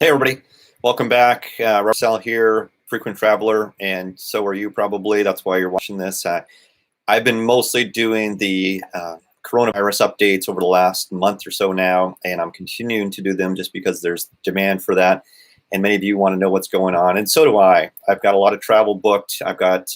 Hey everybody, welcome back. Russell here, frequent traveler, and so are you probably. That's why you're watching this. I've been mostly doing the coronavirus updates over the last month or so now, and I'm continuing to do them just because there's demand for that. And many of you want to know what's going on, and so do I. I've got a lot of travel booked. I've got,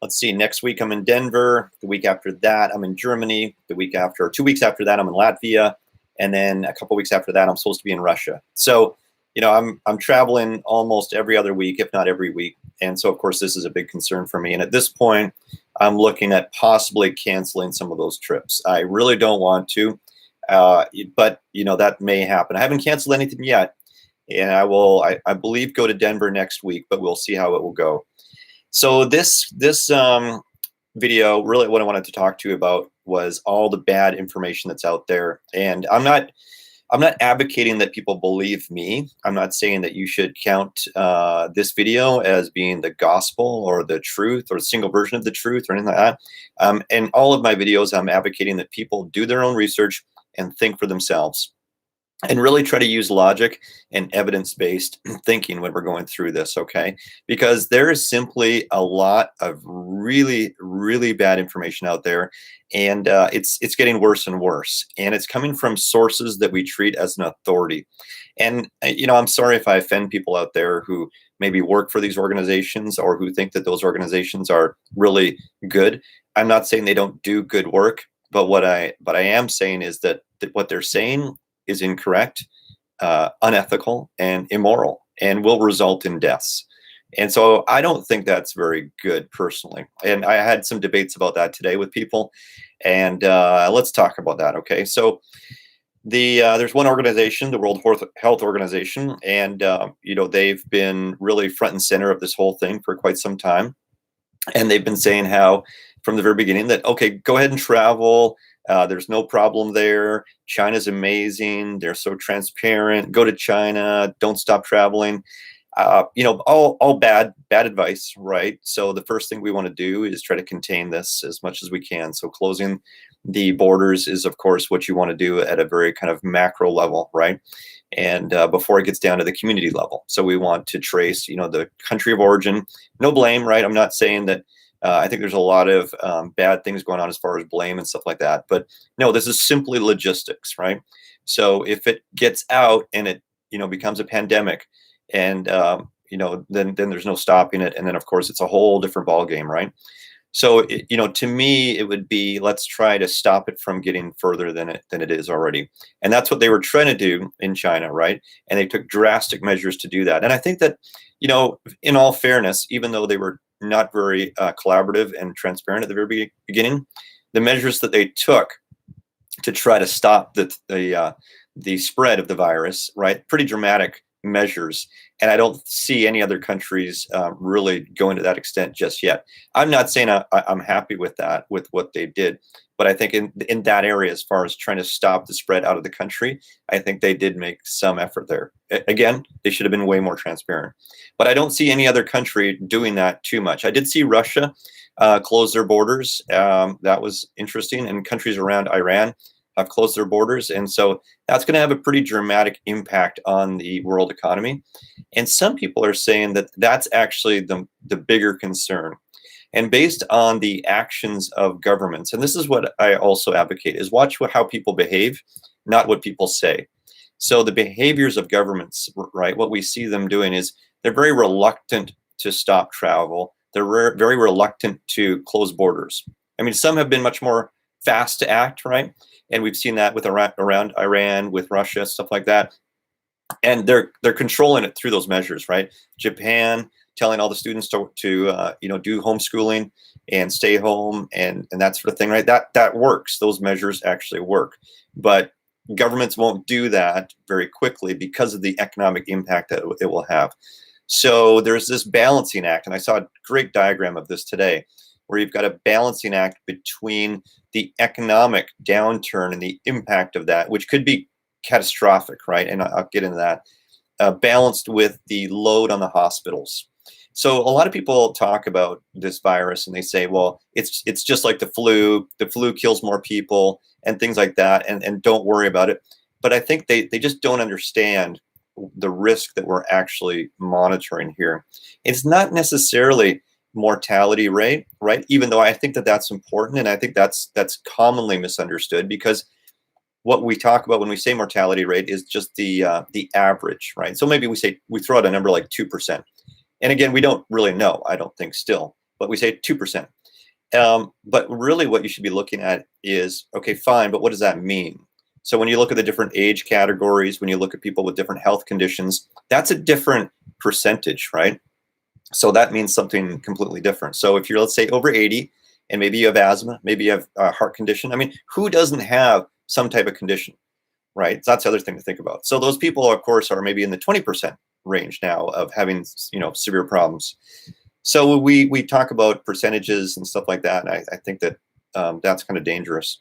let's see, next week I'm in Denver. The week after that, I'm in Germany. The week after, 2 weeks after that, I'm in Latvia. And then a couple weeks after that, I'm supposed to be in Russia. So I'm traveling almost every other week, if not every week. And so, of course, this is a big concern for me. And at this point, I'm looking at possibly canceling some of those trips. I really don't want to, but that may happen. I haven't canceled anything yet, and I will, I believe, go to Denver next week, but we'll see how it will go. So this video, really, what I wanted to talk to you about was all the bad information that's out there, and I'm not advocating that people believe me. I'm not saying that you should count this video as being the gospel or the truth or a single version of the truth or anything like that. In all of my videos, I'm advocating that people do their own research and think for themselves and really try to use logic and evidence-based thinking when we're going through this, okay? Because there is simply a lot of really, really bad information out there, and it's getting worse and worse. And it's coming from sources that we treat as an authority. And, I'm sorry if I offend people out there who maybe work for these organizations or who think that those organizations are really good. I'm not saying they don't do good work, but what I am saying is that what they're saying is incorrect, unethical, and immoral, and will result in deaths. And so I don't think that's very good personally. And I had some debates about that today with people, and let's talk about that. Okay, so there's one organization, the World Health Organization, and they've been really front and center of this whole thing for quite some time, and they've been saying how from the very beginning that, okay, go ahead and travel. There's no problem there. China's amazing. They're so transparent. Go to China. Don't stop traveling. All bad advice, right? So the first thing we want to do is try to contain this as much as we can. So closing the borders is, of course, what you want to do at a very kind of macro level, right? And before it gets down to the community level. So we want to trace, the country of origin. No blame, right? I'm not saying that. I think there's a lot of bad things going on as far as blame and stuff like that. But no, this is simply logistics, right? So if it gets out and it, becomes a pandemic, and then there's no stopping it, and then of course it's a whole different ball game, right? So to me, it would be, let's try to stop it from getting further than it is already, and that's what they were trying to do in China, right? And they took drastic measures to do that. And I think that in all fairness, even though they were not very collaborative and transparent at the very beginning, the measures that they took to try to stop the spread of the virus, right? Pretty dramatic measures. And I don't see any other countries really going to that extent just yet. I'm not saying I'm happy with that, with what they did, but I think in that area, as far as trying to stop the spread out of the country, I think they did make some effort there. Again, they should have been way more transparent. But I don't see any other country doing that too much. I did see Russia close their borders. That was interesting. And countries around Iran have closed their borders. And so that's going to have a pretty dramatic impact on the world economy. And some people are saying that that's actually the bigger concern. And based on the actions of governments, and this is what I also advocate, is watch how people behave, not what people say. So the behaviors of governments, right, what we see them doing is they're very reluctant to stop travel. They're very reluctant to close borders. I mean, some have been much more fast to act, right? And we've seen that with around Iran, with Russia, stuff like that. And they're controlling it through those measures, right? Japan telling all the students to do homeschooling and stay home and that sort of thing, right? That works. Those measures actually work. But governments won't do that very quickly because of the economic impact that it will have. So there's this balancing act, and I saw a great diagram of this today, where you've got a balancing act between the economic downturn and the impact of that, which could be catastrophic, right? And I'll get into that, balanced with the load on the hospitals. So a lot of people talk about this virus and they say, well, it's just like the flu. The flu kills more people and things like that, and don't worry about it. But I think they just don't understand the risk that we're actually monitoring here. It's not necessarily mortality rate, right? Even though I think that that's important, and I think that's commonly misunderstood, because what we talk about when we say mortality rate is just the average, right? So maybe we throw out a number like 2%, and again, we don't really know. I don't think still, but we say 2%. But really, what you should be looking at is, okay, fine, but what does that mean? So when you look at the different age categories, when you look at people with different health conditions, that's a different percentage, right? So that means something completely different. So if you're, let's say, over 80, and maybe you have asthma, maybe you have a heart condition. I mean, who doesn't have some type of condition, right? So that's the other thing to think about. So those people, of course, are maybe in the 20% range now of having, severe problems. So we talk about percentages and stuff like that. And I think that that's kind of dangerous.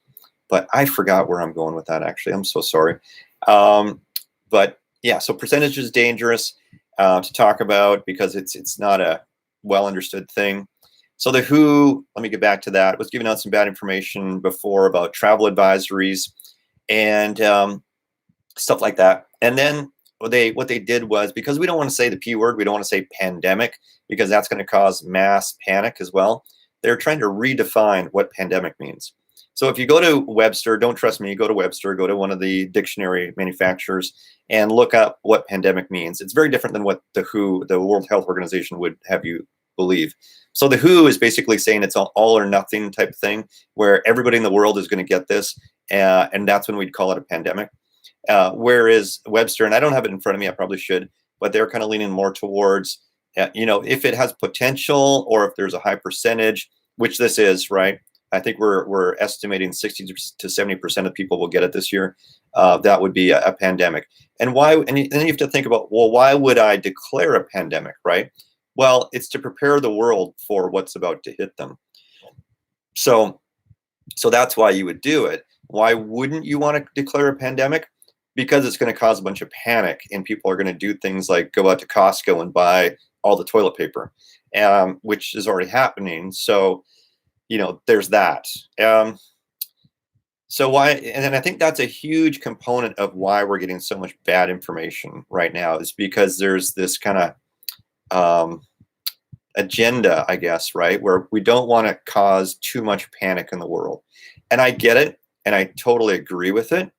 But I forgot where I'm going with that, actually. I'm so sorry. But yeah, so percentage is dangerous to talk about because it's not a well understood thing. So the WHO, let me get back to that, was giving out some bad information before about travel advisories and stuff like that. And then what they did was, because we don't want to say the P word, we don't want to say pandemic, because that's going to cause mass panic as well. They're trying to redefine what pandemic means. So if you go to Webster, don't trust me, go to Webster, go to one of the dictionary manufacturers and look up what pandemic means. It's very different than what the WHO, the World Health Organization, would have you believe. So the WHO is basically saying it's an all or nothing type thing where everybody in the world is going to get this, and that's when we'd call it a pandemic. Whereas Webster, and I don't have it in front of me, I probably should, but they're kind of leaning more towards, if it has potential or if there's a high percentage, which this is, right? I think we're estimating 60 to 70% of people will get it this year. That would be a pandemic. And why? And then you have to think about, well, why would I declare a pandemic, right? Well, it's to prepare the world for what's about to hit them. So that's why you would do it. Why wouldn't you want to declare a pandemic? Because it's going to cause a bunch of panic, and people are going to do things like go out to Costco and buy all the toilet paper, which is already happening. So there's that. So why, and then I think that's a huge component of why we're getting so much bad information right now, is because there's this kind of agenda, I guess, right, where we don't want to cause too much panic in the world. And I get it, and I totally agree with it.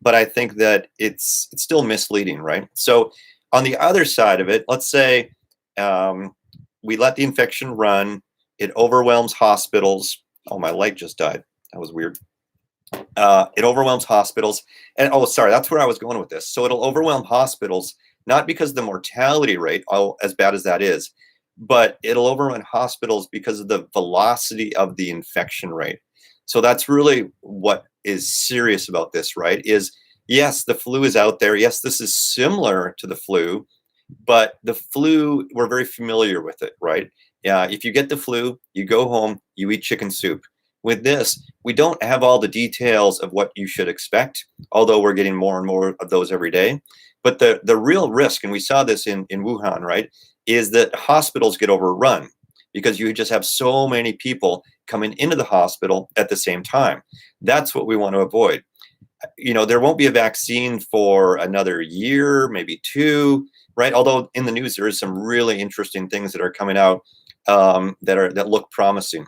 But I think that it's still misleading, right? So on the other side of it, let's say we let the infection run. It overwhelms hospitals. Oh, my light just died. That was weird. It overwhelms hospitals. And sorry, that's where I was going with this. So it'll overwhelm hospitals, not because of the mortality rate, as bad as that is, but it'll overwhelm hospitals because of the velocity of the infection rate. So that's really what is serious about this, right? Is, yes, the flu is out there. Yes, this is similar to the flu, but the flu, we're very familiar with it, right? Yeah, if you get the flu, you go home, you eat chicken soup. With this, we don't have all the details of what you should expect, although we're getting more and more of those every day. But the real risk, and we saw this in Wuhan, right, is that hospitals get overrun because you just have so many people coming into the hospital at the same time. That's what we want to avoid. There won't be a vaccine for another year, maybe 2, right? Although in the news, there is some really interesting things that are coming out that look promising.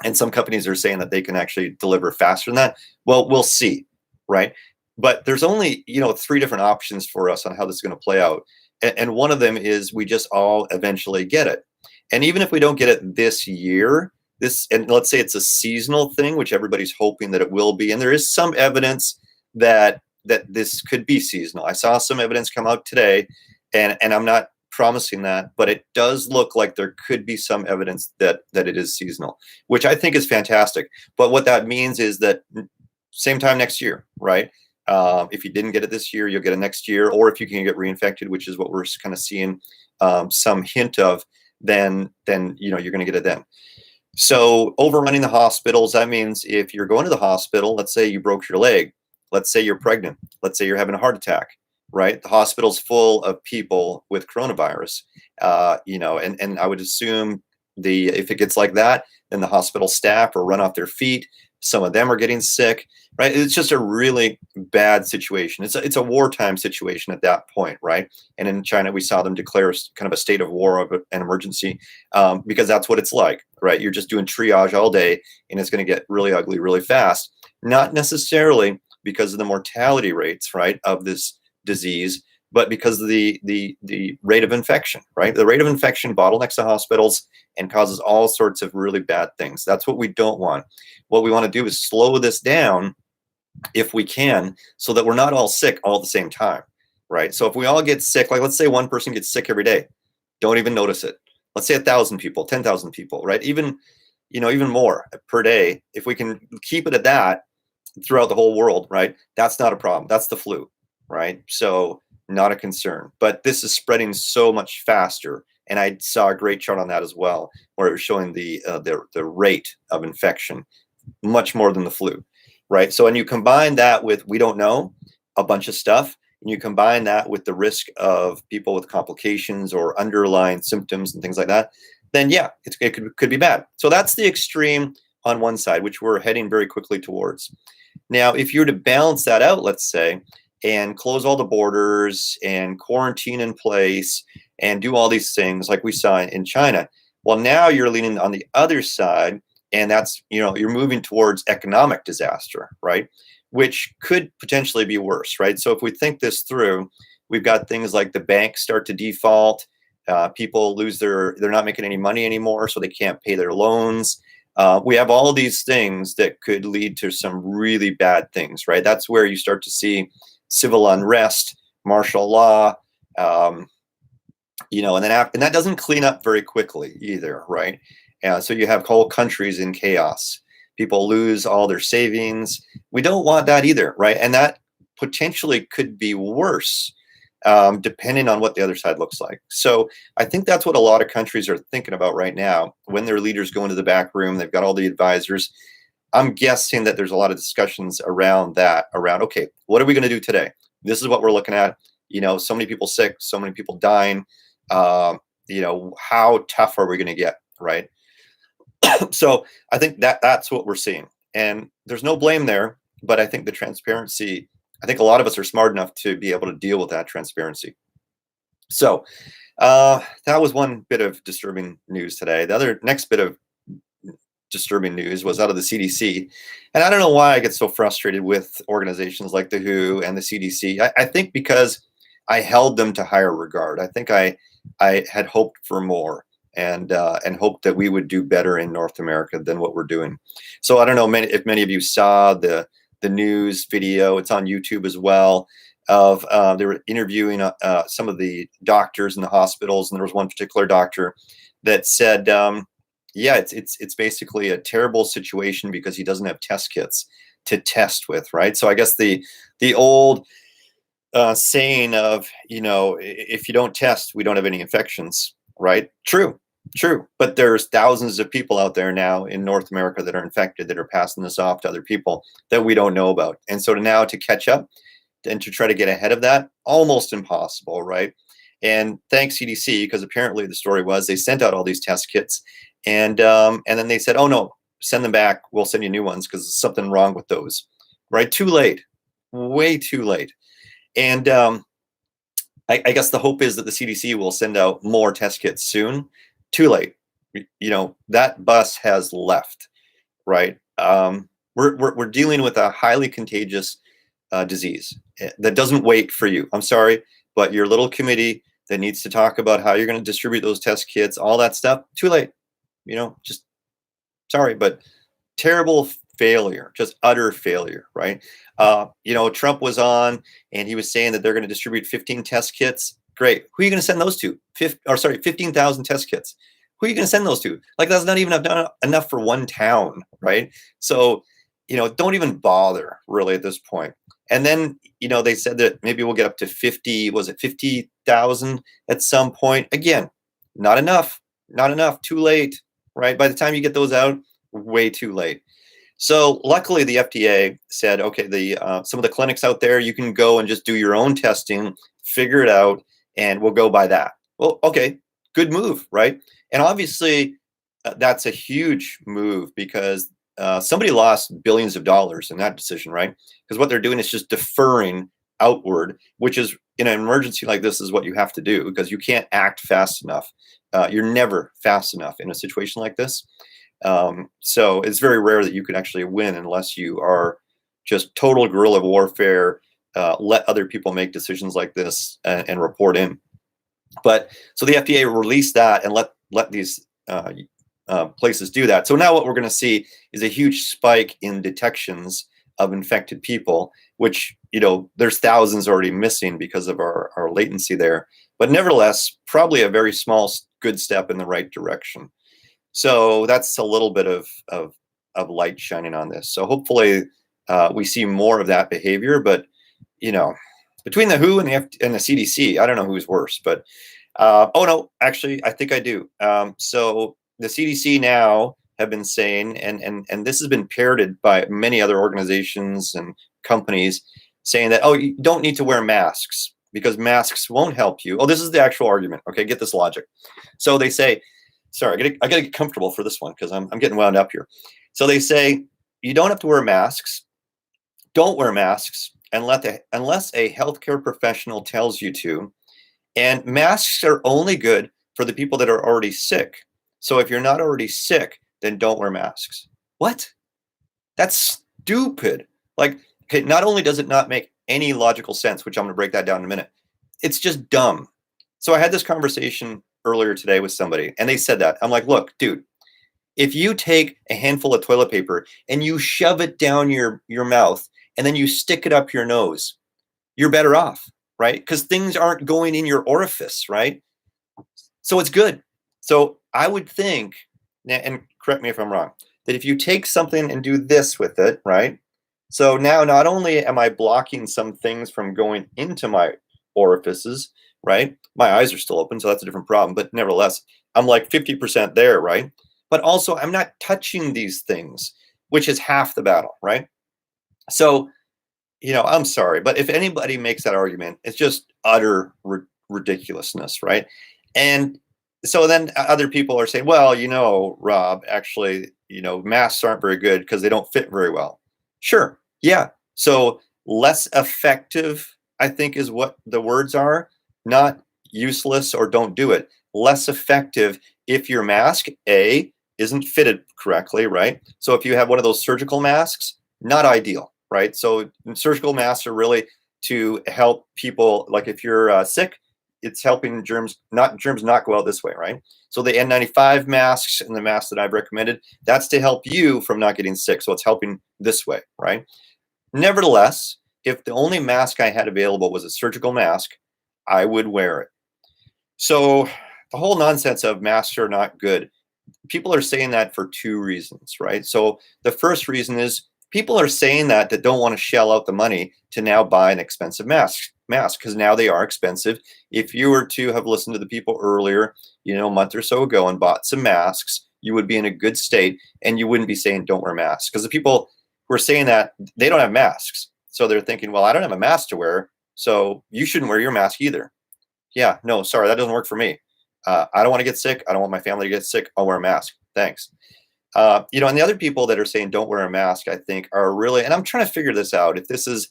And some companies are saying that they can actually deliver faster than that. Well, we'll see, right? But there's only, 3 different options for us on how this is going to play out. And one of them is we just all eventually get it. And even if we don't get it this year, and let's say it's a seasonal thing, which everybody's hoping that it will be. And there is some evidence that this could be seasonal. I saw some evidence come out today, and I'm not promising that, but it does look like there could be some evidence that it is seasonal, which I think is fantastic. But what that means is that same time next year, right? If you didn't get it this year, you'll get it next year. Or if you can get reinfected, which is what we're kind of seeing some hint of, then you're going to get it then. So overrunning the hospitals, that means if you're going to the hospital, let's say you broke your leg, let's say you're pregnant, let's say you're having a heart attack, right? The hospital's full of people with coronavirus, and I would assume if it gets like that, then the hospital staff are run off their feet. Some of them are getting sick, right? It's just a really bad situation. It's a wartime situation at that point, right? And in China, we saw them declare kind of a state of war, of an emergency, because that's what it's like, right? You're just doing triage all day, and it's going to get really ugly really fast. Not necessarily because of the mortality rates, right, of this disease, but because of the rate of infection, right? The rate of infection bottlenecks the hospitals and causes all sorts of really bad things. That's what we don't want. What we want to do is slow this down if we can, so that we're not all sick all at the same time, right? So if we all get sick, like let's say one person gets sick every day, don't even notice it. Let's say 1,000 people, 10,000 people, right? Even more per day. If we can keep it at that throughout the whole world, right? That's not a problem. That's the flu, right? So not a concern. But this is spreading so much faster. And I saw a great chart on that as well, where it was showing the rate of infection much more than the flu, right? So when you combine that with, we don't know, a bunch of stuff, and you combine that with the risk of people with complications or underlying symptoms and things like that, then yeah, it could be bad. So that's the extreme on one side, which we're heading very quickly towards. Now, if you were to balance that out, let's say, and close all the borders and quarantine in place and do all these things like we saw in China, well, now you're leaning on the other side, and that's, you're moving towards economic disaster, right? Which could potentially be worse, right? So if we think this through, we've got things like the banks start to default, people they're not making any money anymore, so they can't pay their loans. We have all these things that could lead to some really bad things, right? That's where you start to see civil unrest, martial law, and that doesn't clean up very quickly either, right? So you have whole countries in chaos. People lose all their savings. We don't want that either, right? And that potentially could be worse, depending on what the other side looks like. So I think that's what a lot of countries are thinking about right now. When their leaders go into the back room, they've got all the advisors. I'm guessing that there's a lot of discussions around okay, what are we going to do today? This is what we're looking at. So many people sick, so many people dying. How tough are we going to get, right? So I think that's what we're seeing, and there's no blame there. But I think the transparency, I think a lot of us are smart enough to be able to deal with that transparency. So that was one bit of disturbing news today. The next bit of disturbing news was out of the CDC. And I don't know why I get so frustrated with organizations like the WHO and the CDC. I think because I held them to higher regard. I think I had hoped for more and hoped that we would do better in North America than what we're doing. So I don't know if many of you saw the news video. It's on YouTube as well. They were interviewing some of the doctors in the hospitals, and there was one particular doctor that said, it's basically a terrible situation because he doesn't have test kits to test with, right? So I guess the old saying of, if you don't test, we don't have any infections, right? True. But there's thousands of people out there now in North America that are infected, that are passing this off to other people that we don't know about. And so to catch up and to try to get ahead of that, almost impossible, right? And thanks CDC, because apparently the story was they sent out all these test kits, and then they said, oh no, send them back. We'll send you new ones because there's something wrong with those, right? Too late, way too late. And I guess the hope is that the CDC will send out more test kits soon. Too late. That bus has left, right? We're dealing with a highly contagious disease that doesn't wait for you. I'm sorry, but your little committee that needs to talk about how you're going to distribute those test kits, all that stuff, too late. Just sorry, but terrible failure, just utter failure, right? Trump was on and he was saying that they're going to distribute 15 test kits. Great. Who are you going to send those to? 15,000 test kits. Who are you going to send those to? Like, that's not even enough for one town, right? So, don't even bother really at this point. And then, they said that maybe we'll get up to 50,000 at some point. Again, not enough, too late, right? By the time you get those out, way too late. So luckily the FDA said, okay, some of the clinics out there, you can go and just do your own testing, figure it out, and we'll go by that. Well, okay, good move, right? And obviously that's a huge move because somebody lost billions of dollars in that decision, right? Because what they're doing is just deferring outward, which is in an emergency like this is what you have to do because you can't act fast enough. You're never fast enough in a situation like this. So it's very rare that you can actually win unless you are just total guerrilla warfare, let other people make decisions like this and report in. But so the FDA released that and let these places do that. So now what we're going to see is a huge spike in detections of infected people, which, there's thousands already missing because of our latency there. But nevertheless, probably a very small, good step in the right direction. So that's a little bit of light shining on this. So hopefully we see more of that behavior. But, between the WHO and the CDC, I don't know who's worse. But, oh, no, actually, I think I do. So the CDC now have been saying, and this has been parroted by many other organizations and companies, saying that, oh, you don't need to wear masks because masks won't help you. Oh, this is the actual argument. Okay, get this logic. So they say, sorry, I gotta get comfortable for this one because I'm getting wound up here. So they say you don't have to wear masks. Don't wear masks unless a healthcare professional tells you to. And masks are only good for the people that are already sick. So if you're not already sick, then don't wear masks. What? That's stupid. Like, okay, not only does it not make any logical sense, which I'm going to break that down in a minute, it's just dumb. So I had this conversation earlier today with somebody, and they said that. I'm like, look, dude, if you take a handful of toilet paper and you shove it down your mouth and then you stick it up your nose, you're better off, right? Because things aren't going in your orifice, right? So it's good. So I would think, and correct me if I'm wrong, that if you take something and do this with it, right? So now not only am I blocking some things from going into my orifices, right? My eyes are still open, so that's a different problem. But nevertheless, I'm like 50% there, right? But also I'm not touching these things, which is half the battle, right? So, I'm sorry, but if anybody makes that argument, it's just utter ridiculousness, right? And so then other people are saying, well, Rob, actually, masks aren't very good because they don't fit very well. Sure. Yeah. So less effective, I think, is what the words are, not useless or don't do it. Less effective if your mask, A, isn't fitted correctly, right? So if you have one of those surgical masks, not ideal, right? So surgical masks are really to help people, like if you're sick, it's helping germs not go out this way, right? So the N95 masks and the masks that I've recommended, that's to help you from not getting sick. So it's helping this way, right? Nevertheless, if the only mask I had available was a surgical mask, I would wear it. So the whole nonsense of masks are not good, people are saying that for two reasons, right? So the first reason is people are saying that don't want to shell out the money to now buy an expensive mask because now they are expensive. If you were to have listened to the people earlier, a month or so ago and bought some masks, you would be in a good state and you wouldn't be saying don't wear masks, because the people who are saying that, they don't have masks. So they're thinking, well, I don't have a mask to wear, so you shouldn't wear your mask either. Yeah, no, sorry, that doesn't work for me. I don't want to get sick. I don't want my family to get sick. I'll wear a mask. Thanks. And the other people that are saying don't wear a mask, I think, are really, and I'm trying to figure this out, if this is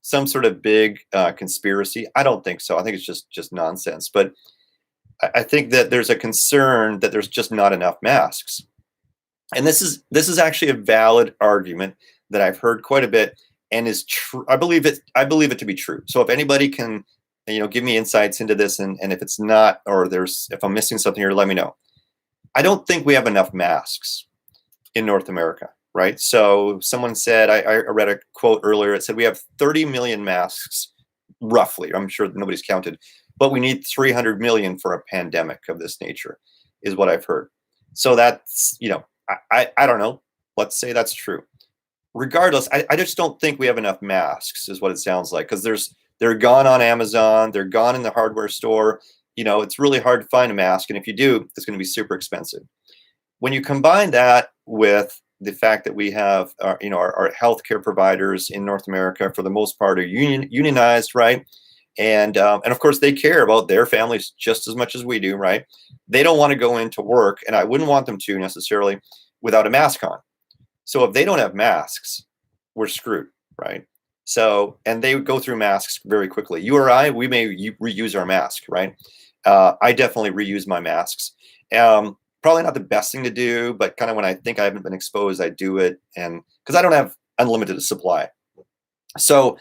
some sort of big conspiracy. I don't think so. I think it's just nonsense. But I think that there's a concern that there's just not enough masks. And this is actually a valid argument that I've heard quite a bit and is true. I believe it to be true. So if anybody can, give me insights into this, and if it's not, or if I'm missing something here, let me know. I don't think we have enough masks in North America, right? So someone said, I read a quote earlier, it said we have 30 million masks, roughly. I'm sure nobody's counted, but we need 300 million for a pandemic of this nature, is what I've heard. So that's, I don't know. Let's say that's true. Regardless, I just don't think we have enough masks, is what it sounds like, because they're gone on Amazon, they're gone in the hardware store. It's really hard to find a mask, and if you do, it's going to be super expensive. When you combine that with the fact that we have, our healthcare providers in North America, for the most part, are unionized, right? And of course, they care about their families just as much as we do, right? They don't want to go into work, and I wouldn't want them to necessarily, without a mask on. So if they don't have masks, we're screwed, right? So, and they go through masks very quickly. You or I, we may reuse our mask, right? I definitely reuse my masks. Probably not the best thing to do, but kind of when I think I haven't been exposed, I do it. And because I don't have unlimited supply. So,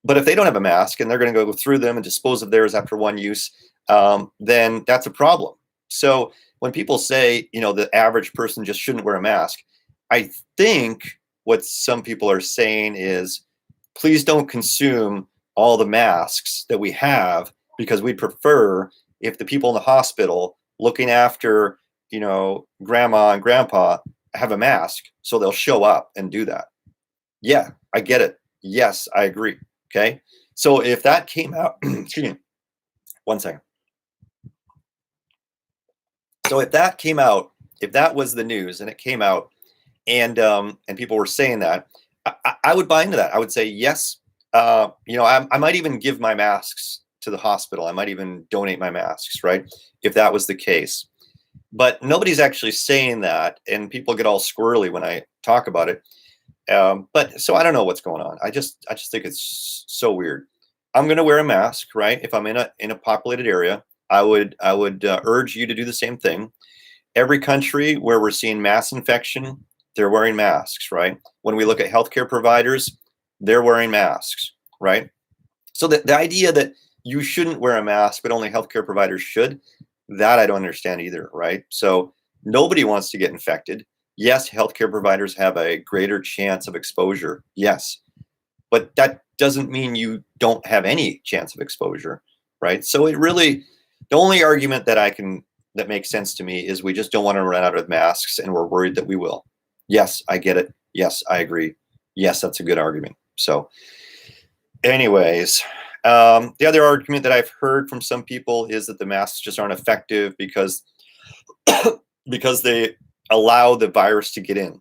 but if they don't have a mask and they're going to go through them and dispose of theirs after one use, then that's a problem. So when people say, the average person just shouldn't wear a mask, I think what some people are saying is, please don't consume all the masks that we have, because we'd prefer if the people in the hospital looking after, grandma and grandpa have a mask, so they'll show up and do that. Yeah, I get it. Yes, I agree. Okay. So if that came out, excuse me, one second. So if that came out, if that was the news and it came out and people were saying that, I would buy into that. I would say, yes, I might even give my masks to the hospital. I might even donate my masks, right? If that was the case. But nobody's actually saying that, and people get all squirrely when I talk about it. But so I don't know what's going on. I just think it's so weird. I'm going to wear a mask, right? If I'm in a populated area, I would urge you to do the same thing. Every country where we're seeing mass infection, they're wearing masks, right? When we look at healthcare providers, they're wearing masks, right? So the idea that you shouldn't wear a mask, but only healthcare providers should, that I don't understand either, right? So nobody wants to get infected. Yes, healthcare providers have a greater chance of exposure. Yes, but that doesn't mean you don't have any chance of exposure, right? So it really, the only argument that makes sense to me is we just don't want to run out of masks, and we're worried that we will. Yes, I get it. Yes, I agree. Yes, that's a good argument. So anyways, the other argument that I've heard from some people is that the masks just aren't effective because they allow the virus to get in.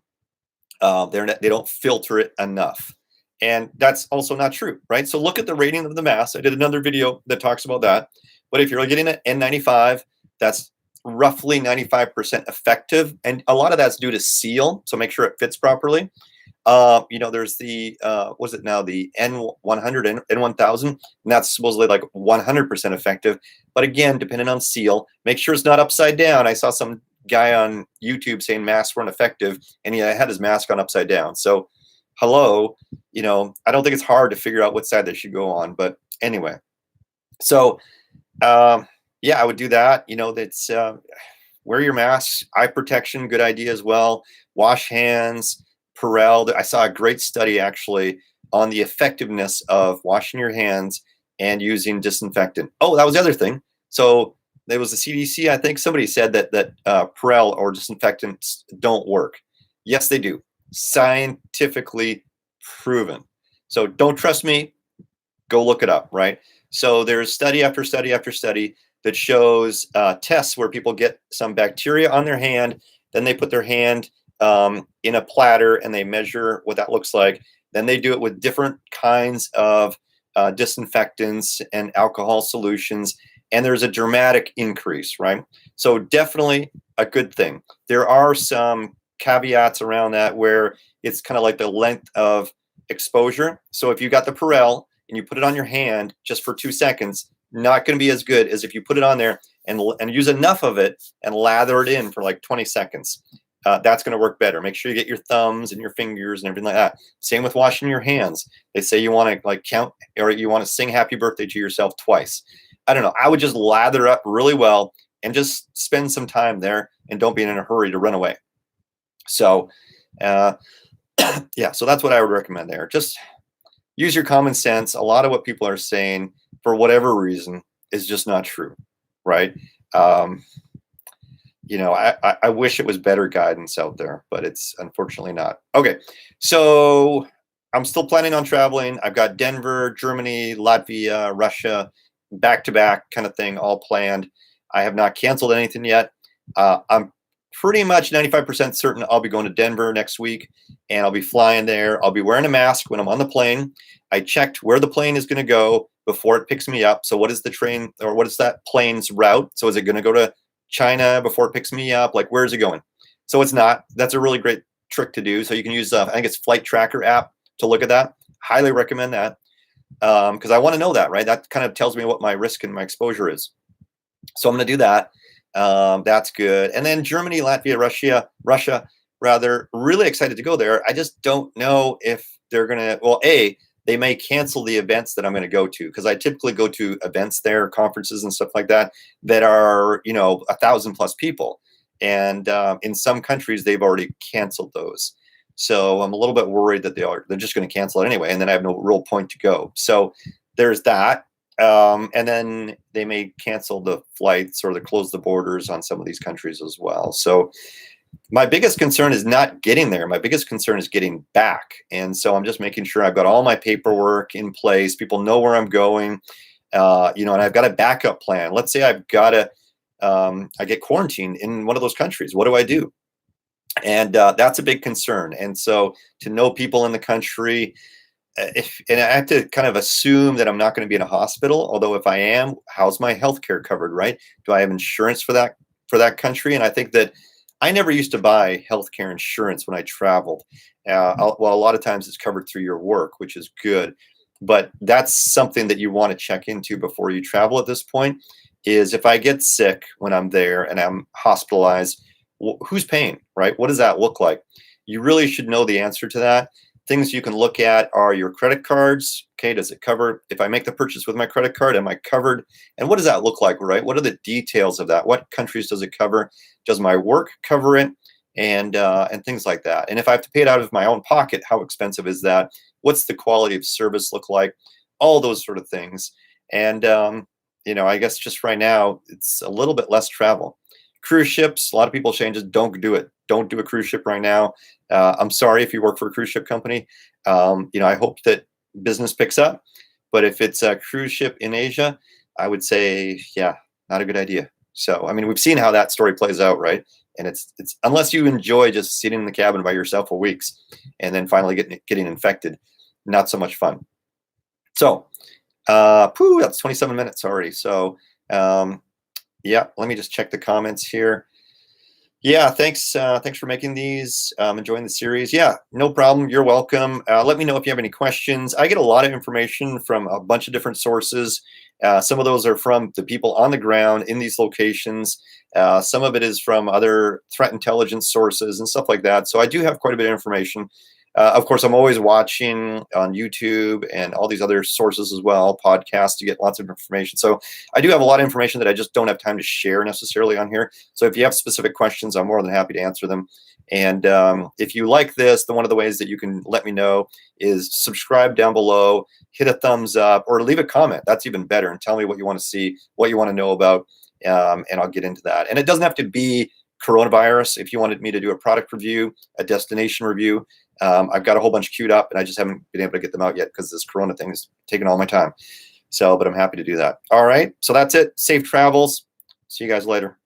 They don't filter it enough. And that's also not true, right? So look at the rating of the mask. I did another video that talks about that. But if you're getting an N95, that's roughly 95% effective. And a lot of that's due to seal. So make sure it fits properly. There's the, was it now the N100, N1000, and that's supposedly like 100% effective. But again, depending on seal, make sure it's not upside down. I saw some guy on YouTube saying masks weren't effective, and he had his mask on upside down. So hello, I don't think it's hard to figure out what side they should go on. But anyway, so yeah, I would do that. That's wear your masks, eye protection, good idea as well. Wash hands. Perel, I saw a great study actually on the effectiveness of washing your hands and using disinfectant. Oh, that was the other thing. So there was the CDC. I think somebody said that Perel or disinfectants don't work. Yes, they do. Scientifically proven. So don't trust me. Go look it up, right? So there's study after study after study that shows tests where people get some bacteria on their hand, then they put their hand in a platter and they measure what that looks like. Then they do it with different kinds of disinfectants and alcohol solutions, and there's a dramatic increase, right? So definitely a good thing. There are some caveats around that where it's kind of like the length of exposure. So if you got the Perel and you put it on your hand just for 2 seconds, not going to be as good as if you put it on there and use enough of it and lather it in for like 20 seconds. That's going to work better. Make sure you get your thumbs and your fingers and everything like that. Same with washing your hands. They say you want to like count, or you want to sing happy birthday to yourself twice. I don't know. I would just lather up really well and just spend some time there, and don't be in a hurry to run away. So, yeah, so that's what I would recommend there. Just use your common sense. A lot of what people are saying, for whatever reason, is just not true, right? I wish it was better guidance out there, but it's unfortunately not. Okay, so I'm still planning on traveling. I've got Denver, Germany, Latvia, Russia, back-to-back kind of thing, all planned. I have not canceled anything yet. I'm pretty much 95% certain I'll be going to Denver next week, and I'll be flying there. I'll be wearing a mask when I'm on the plane. I checked where the plane is going to go before it picks me up. So what is the train, or what is that plane's route? So is it going to go to China before it picks me up? Like, where is it going? So it's not. That's a really great trick to do. So you can use, I think it's Flight Tracker app to look at that. Highly recommend that because I want to know that, right? That kind of tells me what my risk and my exposure is. So I'm going to do that. That's good. And then Germany, Latvia, Russia, rather, really excited to go there. I just don't know if they're going to, well, they may cancel the events that I'm going to go to, because I typically go to events there, conferences and stuff like that, that are, 1,000+ people. And in some countries, they've already canceled those. So I'm a little bit worried that they're just going to cancel it anyway, and then I have no real point to go. So there's that. And then they may cancel the flights or they close the borders on some of these countries as well. So my biggest concern is not getting there. My biggest concern is getting back. And so I'm just making sure I've got all my paperwork in place. People know where I'm going, and I've got a backup plan. Let's say I've got I get quarantined in one of those countries. What do I do? And that's a big concern. And so to know people in the country, and I have to kind of assume that I'm not going to be in a hospital. Although if I am, how's my healthcare covered, right? Do I have insurance for that country? And I think that I never used to buy healthcare insurance when I traveled. Well, a lot of times it's covered through your work, which is good. But that's something that you want to check into before you travel at this point, is if I get sick when I'm there and I'm hospitalized, who's paying, right? What does that look like? You really should know the answer to that. Things you can look at are your credit cards. Okay, does it cover, if I make the purchase with my credit card, am I covered? And what does that look like, right? What are the details of that? What countries does it cover? Does my work cover it? And things like that. And if I have to pay it out of my own pocket, how expensive is that? What's the quality of service look like? All those sort of things. And, I guess just right now, it's a little bit less travel. Cruise ships, a lot of people saying just don't do it. Don't do a cruise ship right now. I'm sorry if you work for a cruise ship company. I hope that business picks up. But if it's a cruise ship in Asia, I would say, yeah, not a good idea. So, I mean, we've seen how that story plays out, right? And it's unless you enjoy just sitting in the cabin by yourself for weeks and then finally getting infected, not so much fun. So, that's 27 minutes already. So, yeah, let me just check the comments here. Yeah, thanks for making these. Enjoying the series. Yeah, no problem. You're welcome. Let me know if you have any questions. I get a lot of information from a bunch of different sources. Some of those are from the people on the ground in these locations. Some of it is from other threat intelligence sources and stuff like that. So I do have quite a bit of information. Of course, I'm always watching on YouTube and all these other sources as well, podcasts, to get lots of information. So I do have a lot of information that I just don't have time to share necessarily on here. So if you have specific questions, I'm more than happy to answer them. And if you like this, then one of the ways that you can let me know is subscribe down below, hit a thumbs up, or leave a comment. That's even better. And tell me what you want to see, what you want to know about, and I'll get into that. And it doesn't have to be coronavirus. If you wanted me to do a product review, a destination review, I've got a whole bunch queued up, and I just haven't been able to get them out yet because this Corona thing is taking all my time. So, but I'm happy to do that. All right. So that's it. Safe travels. See you guys later.